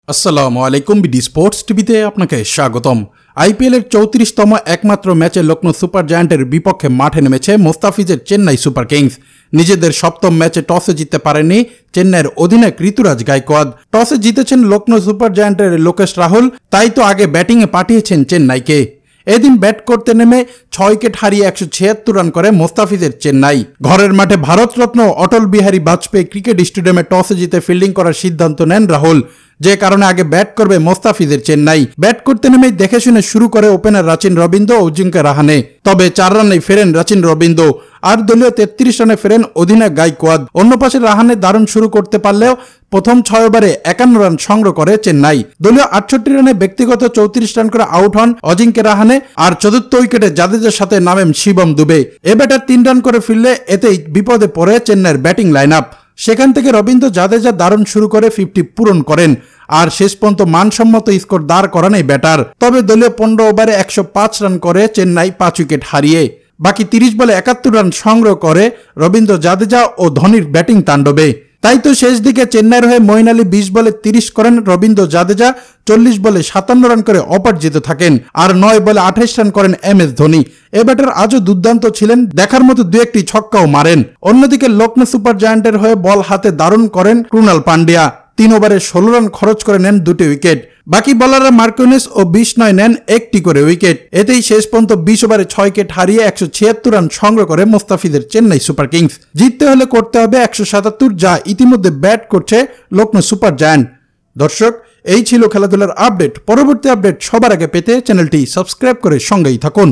আসসালামু আলাইকুম BD sports টিভিতে আপনাকে স্বাগতম। আইপিএলের 34তম একমাত্র ম্যাচে লখনৌ সুপার জায়ান্টের বিপক্ষে মাঠে নেমেছে মোস্তাফিজের চেন্নাই সুপার কিংস। নিজেদের সপ্তম ম্যাচে টসে জিততে পারেনি চেন্নাইয়ের অধিনায়ক ঋতুরাজ গায়কোয়াদ। টসে জিতেছেন লখনৌ সুপার জায়ান্টের লোকেশ রাহুল, তাই তো আগে ব্যাটিংয়ে পাঠিয়েছেন চেন্নাইকে। এদিন ব্যাট করতে নেমে 6 উইকেট হারিয়ে 176 রান করে মোস্তাফিজের চেন্নাই। ঘরের মাঠে ভারতরত্ন অটল বিহারী বাজপেয়ী ক্রিকেট স্টেডিয়ামে টসে জিতে ফিল্ডিং করার সিদ্ধান্ত নেন রাহুল, যে কারণে আগে ব্যাট করবে মোস্তাফিজের চেন্নাই। ব্যাট করতে নেমেই দেখে শুনে শুরু করে ওপেনার রাচিন রবিন্দ্র ও অজিঙ্ক্য রাহানে, তবে 4 রানেই ফেরেন রাচিন রবিন্দ্র আর দলীয় 33 রানে ফেরেন অধিনায়ক গায়কোয়াদ। অন্য পাশে রাহানে দারুণ শুরু করতে পারলেও প্রথম 6 ওভারে 51 রান সংগ্রহ করে চেন্নাই। দলীয় 68 রানে ব্যক্তিগত 34 রান করে আউট হন অজিঙ্ক্য রাহানে, আর চতুর্থ উইকেটে জাদেজার সাথে নামেন শিবম দুবে। এ ব্যাটার 3 রান করে ফিরলে এতেই বিপদে পড়ে চেন্নাইয়ের ব্যাটিং লাইন আপ। সেখান থেকে রবীন্দ্র জাদেজা দারুণ শুরু করে 50 পূরণ করেন আর শেষ পর্যন্ত মানসম্মত স্কোর দাঁড় করান এই ব্যাটার। তবে দলীয় 15 ওভারে 105 রান করে চেন্নাই 5 উইকেট হারিয়ে। বাকি 30 বলে 71 রান সংগ্রহ করে রবীন্দ্র জাদেজা ও ধোনির ব্যাটিং তাণ্ডবে। তাই তো শেষ দিকে চেন্নাইয়ের হয়ে মঈন আলী 20 বলে 30 করেন, রবীন্দ্র জাদেজা 40 বলে 57 রান করে অপরাজিত থাকেন আর 9 বলে 28 রান করেন MS ধোনি। এ ব্যাটার আজও দুর্দান্ত ছিলেন, দেখার মতো 2-1টি ছক্কাও মারেন। অন্যদিকে লখনৌ সুপার জায়ান্টের হয়ে বল হাতে দারুণ করেন ক্রুনাল পান্ডিয়া, 3 ওভারে 16 রান খরচ করে নেন 2টি উইকেট। বাকি বলাররা মার্কিনেস ও বিষ্ণয় নেন 1টি করে উইকেট। এতেই শেষ পর্যন্ত 20 ওভারে 6 উইকেট হারিয়ে 176 রান সংগ্রহ করে মোস্তাফিজের চেন্নাই সুপার কিংস। জিততে হলে করতে হবে 177, যা ইতিমধ্যে ব্যাট করছে লখনৌ সুপার জায়ান্ট। দর্শক, এই ছিল খেলাধুলার আপডেট। পরবর্তী আপডেট সবার আগে পেতে চ্যানেলটি সাবস্ক্রাইব করে সঙ্গেই থাকুন।